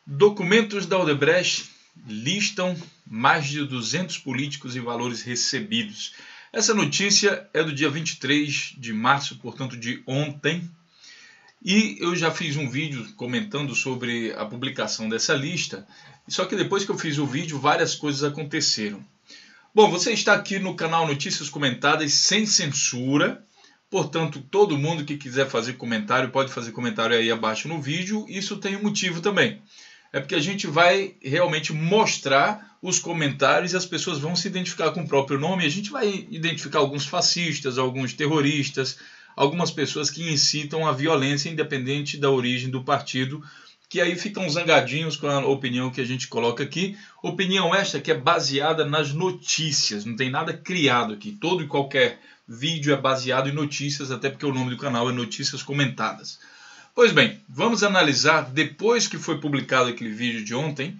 Documentos da Odebrecht listam mais de 200 políticos e valores recebidos. Essa notícia é do dia 23 de março, portanto de ontem. E eu já fiz um vídeo comentando sobre a publicação dessa lista. Só que depois que eu fiz o vídeo, várias coisas aconteceram. Bom, você está aqui no canal Notícias Comentadas sem censura. Portanto, todo mundo que quiser fazer comentário, pode fazer comentário aí abaixo no vídeo. Isso tem um motivo também. É porque a gente vai realmente mostrar os comentários e as pessoas vão se identificar com o próprio nome. A gente vai identificar alguns fascistas, alguns terroristas, algumas pessoas que incitam a violência independente da origem do partido, que aí ficam zangadinhos com a opinião que a gente coloca aqui. Opinião esta que é baseada nas notícias, não tem nada criado aqui. Todo e qualquer vídeo é baseado em notícias, até porque o nome do canal é Notícias Comentadas. Pois bem, vamos analisar, depois que foi publicado aquele vídeo de ontem,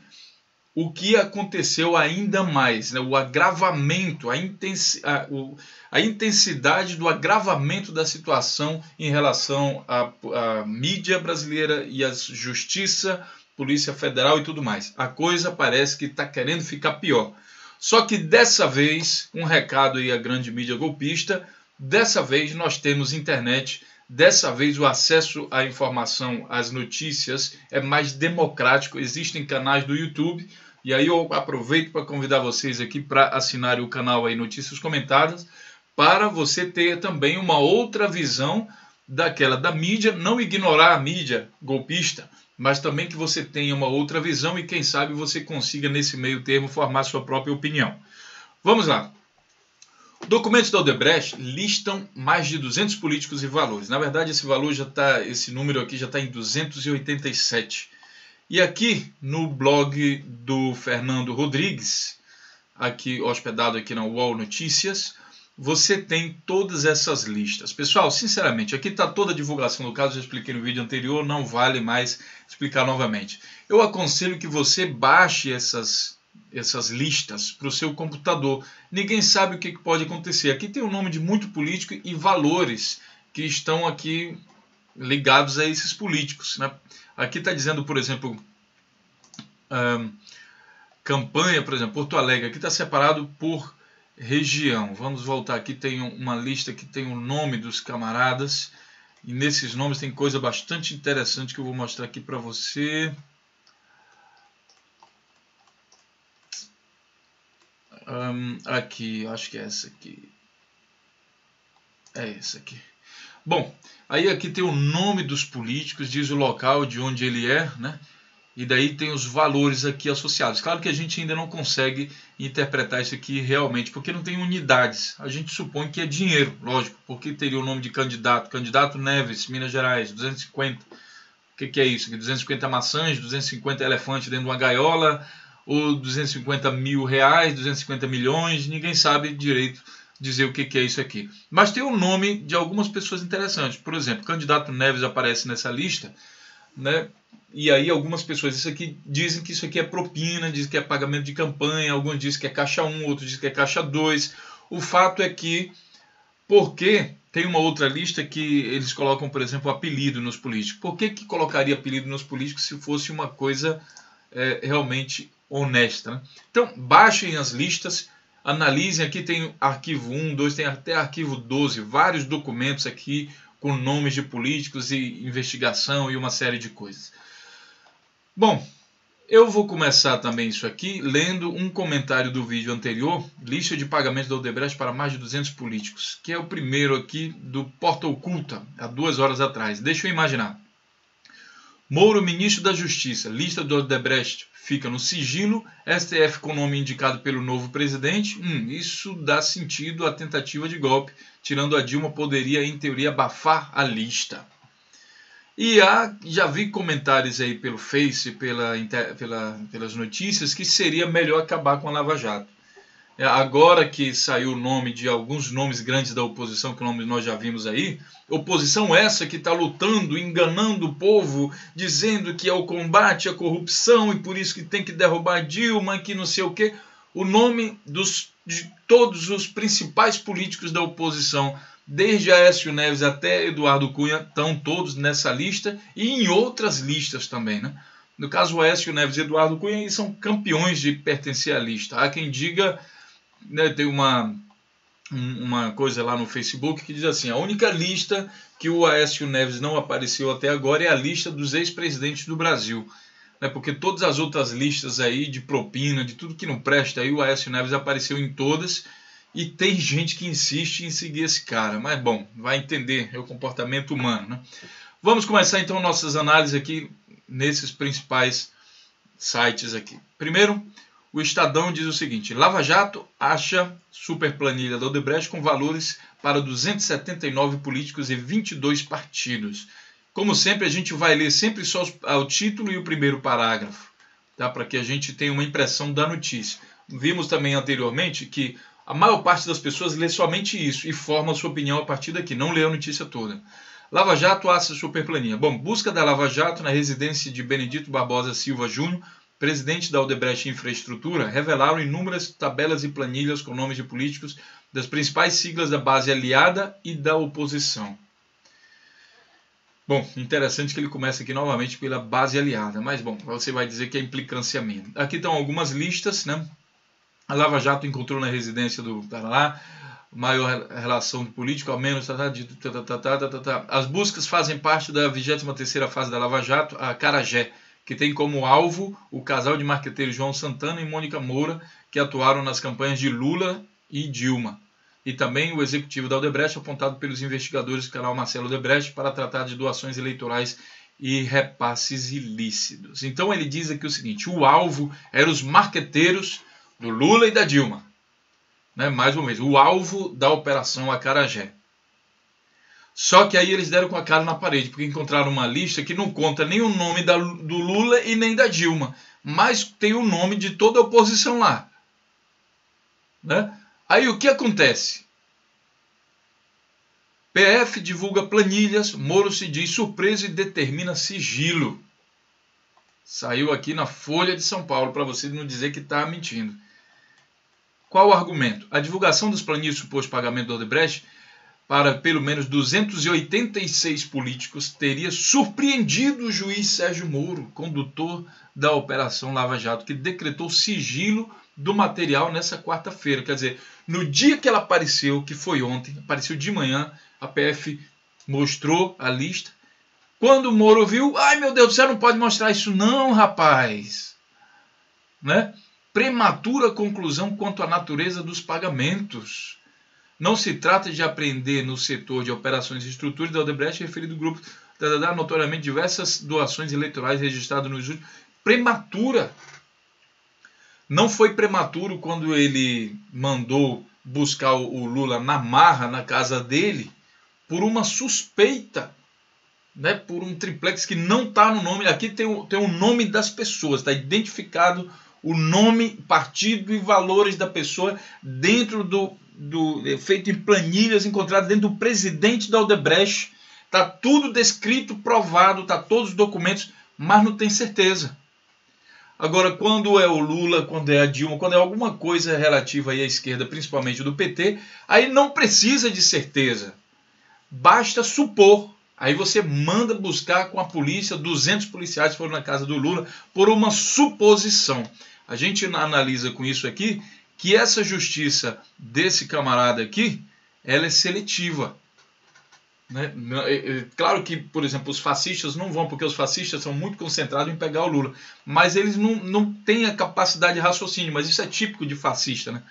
o que aconteceu ainda mais, né? O agravamento, a intensidade do agravamento da situação em relação à mídia brasileira e à justiça, Polícia Federal e tudo mais. A coisa parece que está querendo ficar pior. Só que dessa vez, um recado aí à grande mídia golpista, dessa vez nós temos internet. Dessa vez o acesso à informação, às notícias é mais democrático, existem canais do YouTube, e aí eu aproveito para convidar vocês aqui para assinarem o canal aí Notícias Comentadas, para você ter também uma outra visão daquela da mídia, não ignorar a mídia golpista, mas também que você tenha uma outra visão e quem sabe você consiga nesse meio termo formar sua própria opinião. Vamos lá. Documentos da Odebrecht listam mais de 200 políticos e valores. Na verdade, esse número aqui já está em 287. E aqui no blog do Fernando Rodrigues, aqui hospedado aqui na UOL Notícias, você tem todas essas listas. Pessoal, sinceramente, aqui está toda a divulgação do caso, já expliquei no vídeo anterior, não vale mais explicar novamente. Eu aconselho que você baixe essas listas para o seu computador. Ninguém sabe o que pode acontecer. Aqui tem o nome de muito político e valores que estão aqui ligados a esses políticos, né? Aqui está dizendo, por exemplo, campanha, por exemplo, Porto Alegre. Aqui está separado por região. Vamos voltar aqui, tem uma lista que tem o nome dos camaradas. E nesses nomes tem coisa bastante interessante que eu vou mostrar aqui para você. Aqui, acho que é essa aqui. É essa aqui. Bom, aí aqui tem o nome dos políticos, diz o local de onde ele é, né? E daí tem os valores aqui associados. Claro que a gente ainda não consegue interpretar isso aqui realmente, porque não tem unidades. A gente supõe que é dinheiro, lógico, porque teria o nome de candidato. Candidato Neves, Minas Gerais, 250. O que é isso? 250 maçãs, 250 elefantes dentro de uma gaiola, ou 250 mil reais, 250 milhões, ninguém sabe direito dizer o que é isso aqui. Mas tem o nome de algumas pessoas interessantes. Por exemplo, o candidato Neves aparece nessa lista, né? E aí algumas pessoas isso aqui dizem que isso aqui é propina, dizem que é pagamento de campanha, alguns dizem que é caixa 1, outros dizem que é caixa 2. O fato é que, porque tem uma outra lista que eles colocam, por exemplo, apelido nos políticos. Por que colocaria apelido nos políticos se fosse uma coisa realmente honesta, né? Então, baixem as listas, analisem. Aqui tem arquivo 1, 2, tem até arquivo 12, vários documentos aqui com nomes de políticos e investigação e uma série de coisas. Bom, eu vou começar também isso aqui lendo um comentário do vídeo anterior, lista de pagamentos da Odebrecht para mais de 200 políticos, que é o primeiro aqui do Porta Oculta, há 2 horas atrás. Deixa eu imaginar. Moro, ministro da Justiça, lista do Odebrecht fica no sigilo, STF com nome indicado pelo novo presidente. Isso dá sentido à tentativa de golpe, tirando a Dilma poderia, em teoria, abafar a lista. E já vi comentários aí pelo Face, pelas notícias, que seria melhor acabar com a Lava Jato. Agora que saiu o nome de alguns nomes grandes da oposição, que o nome nós já vimos aí, oposição essa que está lutando, enganando o povo, dizendo que é o combate à corrupção e por isso que tem que derrubar Dilma, que não sei o quê. O nome de todos os principais políticos da oposição, desde Aécio Neves até Eduardo Cunha, estão todos nessa lista e em outras listas também, né? No caso, o Aécio Neves e Eduardo Cunha são campeões de pertencer à lista. Há quem diga, né, tem uma coisa lá no Facebook que diz assim: a única lista que o Aécio Neves não apareceu até agora é a lista dos ex-presidentes do Brasil. Né, porque todas as outras listas aí de propina, de tudo que não presta, aí o Aécio Neves apareceu em todas. E tem gente que insiste em seguir esse cara. Mas, bom, vai entender, é o comportamento humano, né? Vamos começar, então, nossas análises aqui nesses principais sites aqui. Primeiro, o Estadão diz o seguinte: Lava Jato acha super planilha da Odebrecht com valores para 279 políticos e 22 partidos. Como sempre, a gente vai ler sempre só o título e o primeiro parágrafo, tá? Para que a gente tenha uma impressão da notícia. Vimos também anteriormente que a maior parte das pessoas lê somente isso e forma a sua opinião a partir daqui, não lê a notícia toda. Lava Jato acha superplaninha. Bom, busca da Lava Jato na residência de Benedito Barbosa Silva Júnior, presidente da Odebrecht Infraestrutura, revelaram inúmeras tabelas e planilhas com nomes de políticos das principais siglas da base aliada e da oposição. Bom, interessante que ele começa aqui novamente pela base aliada, mas bom, você vai dizer que é implicância minha. Aqui estão algumas listas, né? A Lava Jato encontrou na residência do Paraná maior relação de político, ao menos. As buscas fazem parte da 23ª fase da Lava Jato, a Acarajé, que tem como alvo o casal de marqueteiros João Santana e Mônica Moura, que atuaram nas campanhas de Lula e Dilma. E também o executivo da Odebrecht, apontado pelos investigadores do canal Marcelo Odebrecht para tratar de doações eleitorais e repasses ilícitos. Então ele diz aqui o seguinte: o alvo eram os marqueteiros do Lula e da Dilma, né? Mais uma vez, o alvo da operação Acarajé. Só que aí eles deram com a cara na parede, porque encontraram uma lista que não conta nem o nome do Lula e nem da Dilma, mas tem o nome de toda a oposição lá, né? Aí o que acontece? PF divulga planilhas, Moro se diz surpreso e determina sigilo. Saiu aqui na Folha de São Paulo, para você não dizer que está mentindo. Qual o argumento? A divulgação das planilhas de suposto pagamento da Odebrecht para pelo menos 286 políticos teria surpreendido o juiz Sérgio Moro, condutor da Operação Lava Jato, que decretou sigilo do material nessa quarta-feira. Quer dizer, no dia que ela apareceu, que foi ontem, apareceu de manhã, a PF mostrou a lista. Quando o Moro viu, ai meu Deus do céu, não pode mostrar isso não, rapaz, né? Prematura conclusão quanto à natureza dos pagamentos. Não se trata de apreender no setor de operações e estruturas da Odebrecht, referido ao grupo, notoriamente diversas doações eleitorais registradas nos últimos. Prematura. Não foi prematuro quando ele mandou buscar o Lula na marra, na casa dele, por uma suspeita, né, por um triplex que não está no nome. Aqui tem o nome das pessoas, está identificado o nome, partido e valores da pessoa dentro feito em planilhas encontradas dentro do presidente da Odebrecht. Está tudo descrito, provado, está todos os documentos, mas não tem certeza. Agora, quando é o Lula, quando é a Dilma, quando é alguma coisa relativa aí à esquerda, principalmente do PT, aí não precisa de certeza. Basta supor. Aí você manda buscar com a polícia, 200 policiais foram na casa do Lula por uma suposição. A gente analisa com isso aqui que essa justiça desse camarada aqui, ela é seletiva. Né? Claro que, por exemplo, os fascistas não vão, porque os fascistas são muito concentrados em pegar o Lula, mas eles não têm a capacidade de raciocínio, mas isso é típico de fascista, né?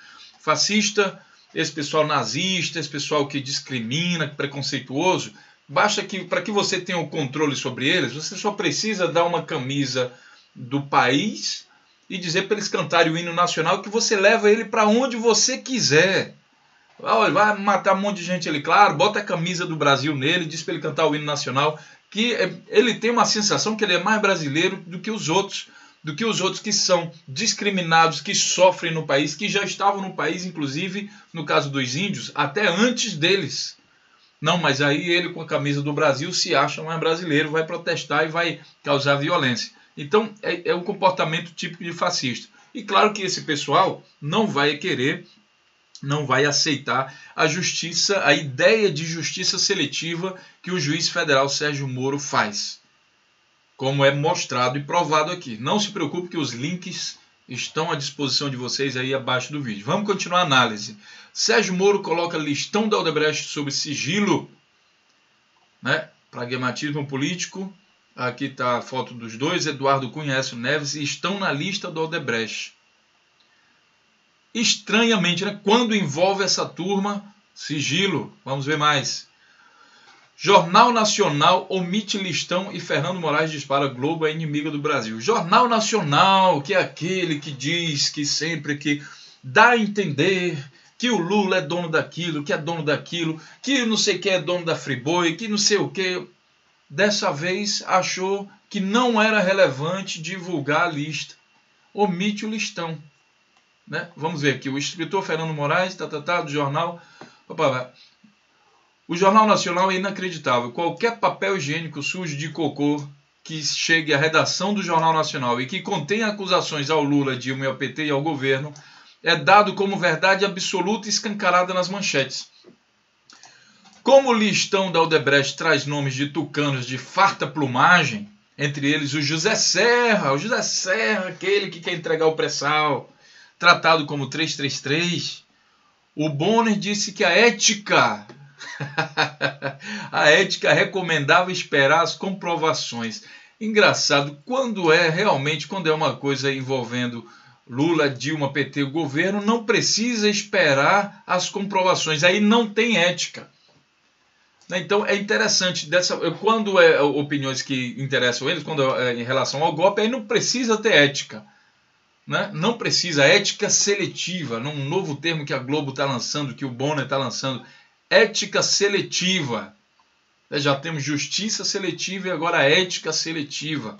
Fascista, esse pessoal nazista, esse pessoal que discrimina, preconceituoso, basta que, para que você tenha o controle sobre eles, você só precisa dar uma camisa do país e dizer para eles cantarem o hino nacional, que você leva ele para onde você quiser. Olha, vai matar um monte de gente ali, claro, bota a camisa do Brasil nele, diz para ele cantar o hino nacional, que ele tem uma sensação que ele é mais brasileiro do que os outros que são discriminados, que sofrem no país, que já estavam no país, inclusive, no caso dos índios, até antes deles. Não, mas aí ele com a camisa do Brasil se acha mais brasileiro, vai protestar e vai causar violência. Então é um comportamento típico de fascista. E claro que esse pessoal não vai querer, não vai aceitar a justiça, a ideia de justiça seletiva que o juiz federal Sérgio Moro faz. como é mostrado e provado aqui. Não se preocupe que os links estão à disposição de vocês aí abaixo do vídeo. Vamos continuar a análise. Sérgio Moro coloca listão da Odebrecht sob sigilo, né? Pragmatismo político. Aqui está a foto dos dois, Eduardo Cunha e Aécio Neves, e estão na lista do Odebrecht. Estranhamente, né? Quando envolve essa turma, sigilo. Vamos ver mais. Jornal Nacional omite listão e Fernando Moraes dispara Globo é inimiga do Brasil. Jornal Nacional, que é aquele que diz que sempre que dá a entender que o Lula é dono daquilo, que é dono daquilo, que não sei quem é dono da Friboi, que não sei o que. Dessa vez achou que não era relevante divulgar a lista. Omite o listão. Né? Vamos ver aqui, o escritor Fernando Moraes, do jornal... O Jornal Nacional é inacreditável. Qualquer papel higiênico sujo de cocô que chegue à redação do Jornal Nacional e que contenha acusações ao Lula, Dilma e ao PT e ao governo é dado como verdade absoluta e escancarada nas manchetes. Como o listão da Odebrecht traz nomes de tucanos de farta plumagem, entre eles o José Serra, aquele que quer entregar o pré-sal, tratado como 333, o Bonner disse que a ética recomendava esperar as comprovações. Engraçado, quando é uma coisa envolvendo Lula, Dilma, PT, o governo, não precisa esperar as comprovações, aí não tem ética. Então é interessante, quando é opiniões que interessam eles, quando é em relação ao golpe, aí não precisa ter ética. Né? Não precisa, ética seletiva, num novo termo que a Globo está lançando, que o Bonner está lançando, ética seletiva. Já temos justiça seletiva e agora ética seletiva.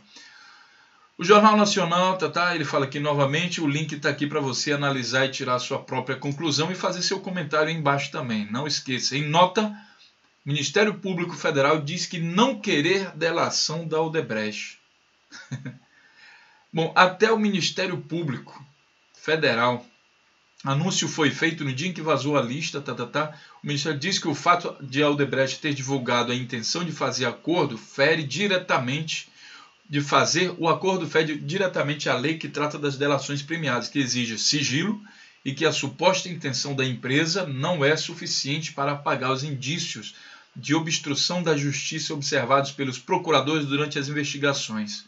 O Jornal Nacional, ele fala aqui novamente, o link está aqui para você analisar e tirar a sua própria conclusão e fazer seu comentário aí embaixo também. Não esqueça, em nota, o Ministério Público Federal diz que não querer delação da Odebrecht. Bom, até o Ministério Público Federal, anúncio foi feito no dia em que vazou a lista, o Ministério diz que o fato de a Odebrecht ter divulgado a intenção de fazer acordo fere diretamente a lei que trata das delações premiadas, que exige sigilo e que a suposta intenção da empresa não é suficiente para apagar os indícios de obstrução da justiça observados pelos procuradores durante as investigações.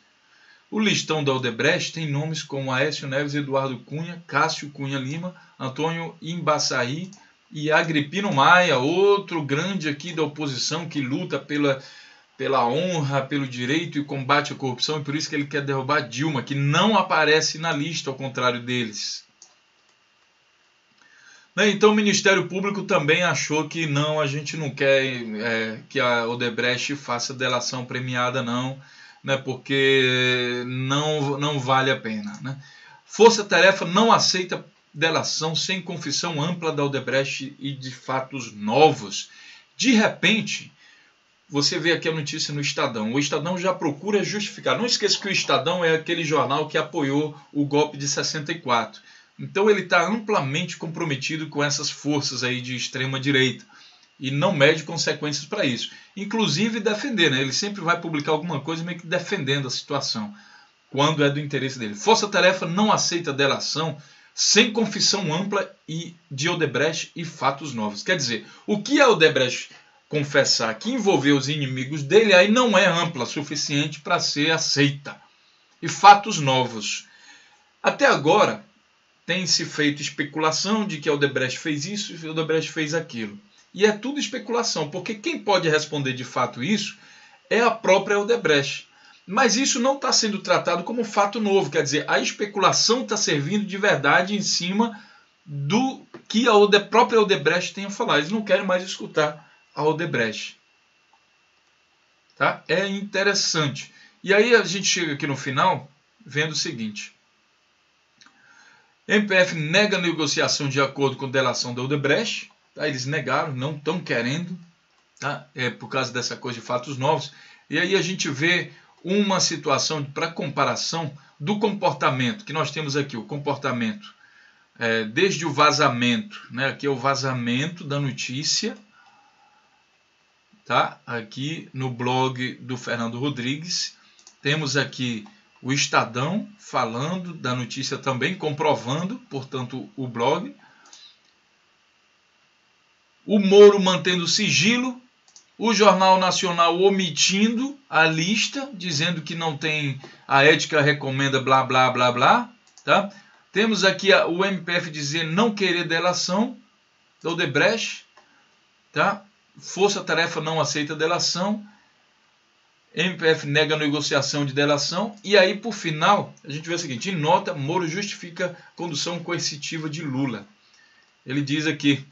O listão da Odebrecht tem nomes como Aécio Neves, Eduardo Cunha, Cássio Cunha Lima, Antônio Imbaçaí e Agripino Maia, outro grande aqui da oposição que luta pela honra, pelo direito e combate à corrupção, e por isso que ele quer derrubar Dilma, que não aparece na lista, ao contrário deles. Então o Ministério Público também achou que não, a gente não quer que a Odebrecht faça delação premiada não, né, porque não vale a pena. Né? Força Tarefa não aceita delação sem confissão ampla da Odebrecht e de fatos novos. De repente, você vê aqui a notícia no Estadão. O Estadão já procura justificar. Não esqueça que o Estadão é aquele jornal que apoiou o golpe de 64. Então ele está amplamente comprometido com essas forças aí de extrema direita e não mede consequências para isso. Inclusive defender, né? Ele sempre vai publicar alguma coisa meio que defendendo a situação, quando é do interesse dele. Força Tarefa não aceita delação sem confissão ampla e de Odebrecht e fatos novos. Quer dizer, o que a Odebrecht confessar que envolveu os inimigos dele aí não é ampla o suficiente para ser aceita. E fatos novos. Até agora tem se feito especulação de que a Odebrecht fez isso e a Odebrecht fez aquilo. E é tudo especulação, porque quem pode responder de fato isso é a própria Odebrecht. Mas isso não está sendo tratado como fato novo, quer dizer, a especulação está servindo de verdade em cima do que a própria Odebrecht tem a falar. Eles não querem mais escutar a Odebrecht. Tá? É interessante. E aí a gente chega aqui no final vendo o seguinte. MPF nega a negociação de acordo com delação da Odebrecht. Tá? Eles negaram, não estão querendo. Tá? É por causa dessa coisa de fatos novos. E aí a gente vê uma situação para comparação do comportamento, que nós temos aqui, o comportamento desde o vazamento. Né? Aqui é o vazamento da notícia. Tá? Aqui no blog do Fernando Rodrigues. Temos aqui o Estadão falando da notícia também, comprovando, portanto, o blog. O Moro mantendo sigilo. O Jornal Nacional omitindo a lista, dizendo que não tem, a ética recomenda blá, blá, blá, blá. Tá? Temos aqui o MPF dizer não querer delação do Odebrecht. Tá? Força-tarefa não aceita delação. MPF nega a negociação de delação. E aí, por final, a gente vê o seguinte: em nota, Moro justifica condução coercitiva de Lula. Ele diz aqui: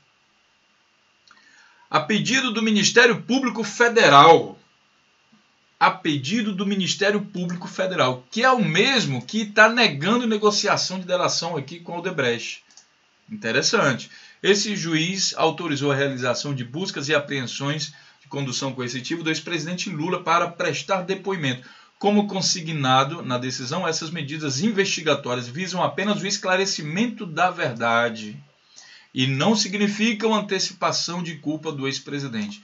a pedido do Ministério Público Federal. A pedido do Ministério Público Federal, que é o mesmo que está negando negociação de delação aqui com o Odebrecht. Interessante. Esse juiz autorizou a realização de buscas e apreensões de condução coercitiva do ex-presidente Lula para prestar depoimento. Como consignado na decisão, essas medidas investigatórias visam apenas o esclarecimento da verdade e não significam antecipação de culpa do ex-presidente.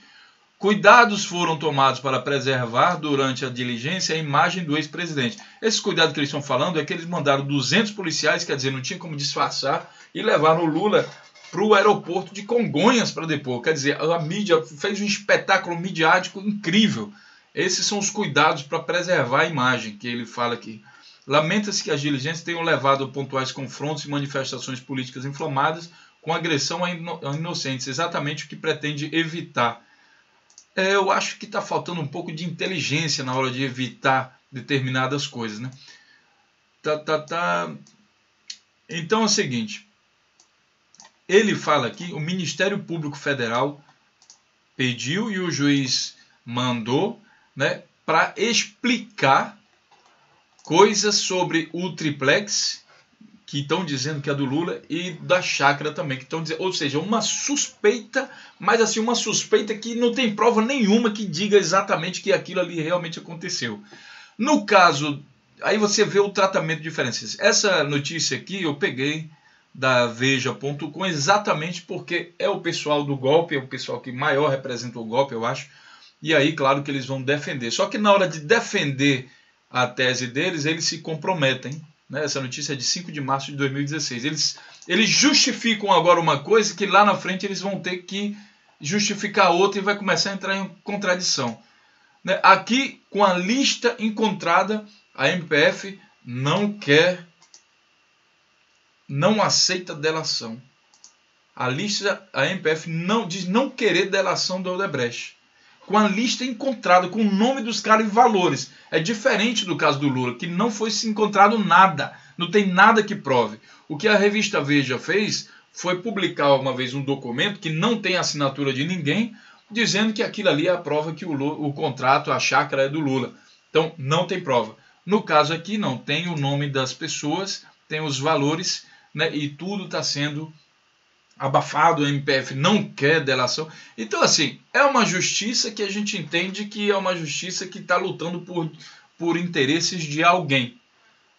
Cuidados foram tomados para preservar durante a diligência a imagem do ex-presidente. Esse cuidado que eles estão falando é que eles mandaram 200 policiais, quer dizer, não tinha como disfarçar, e levaram o Lula para o aeroporto de Congonhas para depor. Quer dizer, a mídia fez um espetáculo midiático incrível. Esses são os cuidados para preservar a imagem que ele fala aqui. Lamenta-se que as diligências tenham levado a pontuais confrontos e manifestações políticas inflamadas com agressão a inocentes, exatamente o que pretende evitar. Eu acho que está faltando um pouco de inteligência na hora de evitar determinadas coisas, né? Então é o seguinte, ele fala aqui, o Ministério Público Federal pediu e o juiz mandou, né, para explicar coisas sobre o triplex, que estão dizendo que é do Lula, e da chácara também, que estão dizendo, ou seja, uma suspeita, mas assim, uma suspeita que não tem prova nenhuma que diga exatamente que aquilo ali realmente aconteceu. No caso, aí você vê o tratamento diferente. Essa notícia aqui eu peguei da Veja.com exatamente porque é o pessoal do golpe, é o pessoal que maior representa o golpe, eu acho, e aí, claro que eles vão defender. Só que na hora de defender a tese deles, eles se comprometem. Essa notícia é de 5 de março de 2016. Eles justificam agora uma coisa que lá na frente eles vão ter que justificar outra e vai começar a entrar em contradição. Aqui, com a lista encontrada, a MPF não aceita delação. A MPF diz não querer delação do Odebrecht. Com a lista encontrada, com o nome dos caras e valores. É diferente do caso do Lula, que não foi se encontrado nada, não tem nada que prove. O que a revista Veja fez foi publicar uma vez um documento que não tem assinatura de ninguém, dizendo que aquilo ali é a prova que o contrato, a chácara é do Lula. Então, não tem prova. No caso aqui, não, tem o nome das pessoas, tem os valores, né, e tudo está sendo abafado, o MPF não quer delação. Então, assim, é uma justiça que a gente entende que é uma justiça que está lutando por interesses de alguém.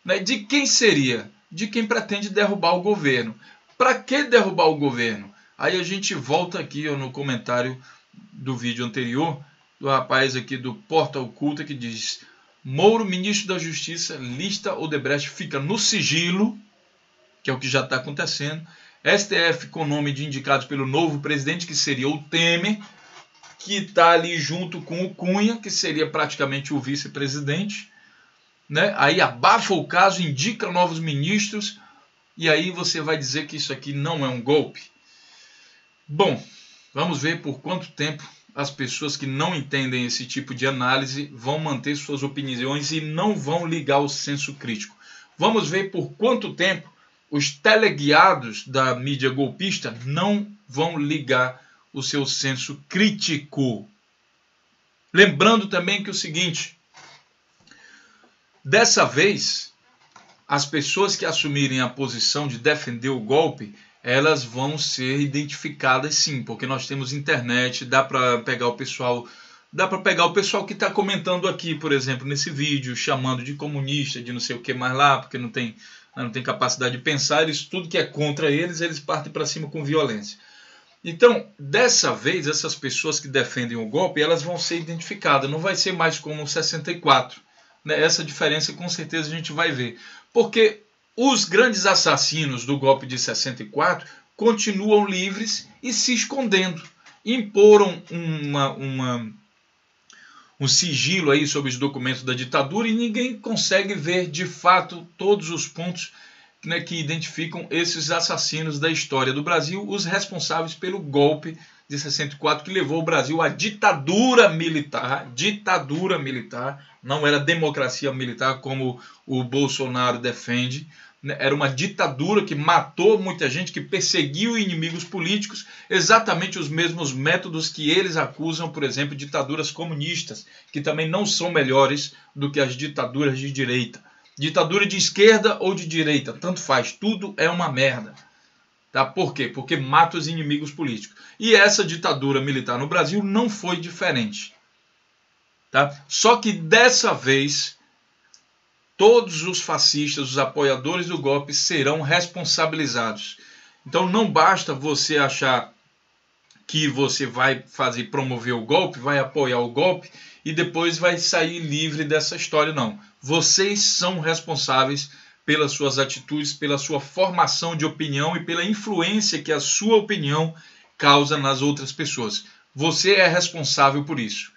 Né? De quem seria? De quem pretende derrubar o governo. Para que derrubar o governo? Aí a gente volta aqui no comentário do vídeo anterior, do rapaz aqui do Porta Oculta, que diz: Moro, ministro da Justiça, lista Odebrecht fica no sigilo, que é o que já está acontecendo. STF com nome de indicados pelo novo presidente, que seria o Temer, que está ali junto com o Cunha, que seria praticamente o vice-presidente. Né? Aí abafa o caso, indica novos ministros, e aí você vai dizer que isso aqui não é um golpe? Bom, vamos ver por quanto tempo as pessoas que não entendem esse tipo de análise vão manter suas opiniões e não vão ligar o senso crítico. Vamos ver por quanto tempo os teleguiados da mídia golpista não vão ligar o seu senso crítico. Lembrando também que o seguinte, dessa vez, as pessoas que assumirem a posição de defender o golpe, elas vão ser identificadas sim, porque nós temos internet, dá para pegar o pessoal que está comentando aqui, por exemplo, nesse vídeo, chamando de comunista, de não sei o que mais lá, porque não tem capacidade de pensar, tudo que é contra eles partem para cima com violência. Então, dessa vez, essas pessoas que defendem o golpe, elas vão ser identificadas, não vai ser mais como 64, né? Essa diferença com certeza a gente vai ver. Porque os grandes assassinos do golpe de 64 continuam livres e se escondendo. Imporam um sigilo aí sobre os documentos da ditadura e ninguém consegue ver de fato todos os pontos, né, que identificam esses assassinos da história do Brasil, os responsáveis pelo golpe de 64 que levou o Brasil à ditadura militar, não era democracia militar como o Bolsonaro defende, né? Era uma ditadura que matou muita gente, que perseguiu inimigos políticos, exatamente os mesmos métodos que eles acusam, por exemplo, ditaduras comunistas, que também não são melhores do que as ditaduras de direita. Ditadura de esquerda ou de direita, tanto faz, tudo é uma merda. Tá? Por quê? Porque mata os inimigos políticos. E essa ditadura militar no Brasil não foi diferente. Tá? Só que dessa vez, todos os fascistas, os apoiadores do golpe, serão responsabilizados. Então não basta você achar que você vai promover o golpe, vai apoiar o golpe e depois vai sair livre dessa história, não. Vocês são responsáveis pelas suas atitudes, pela sua formação de opinião e pela influência que a sua opinião causa nas outras pessoas. Você é responsável por isso.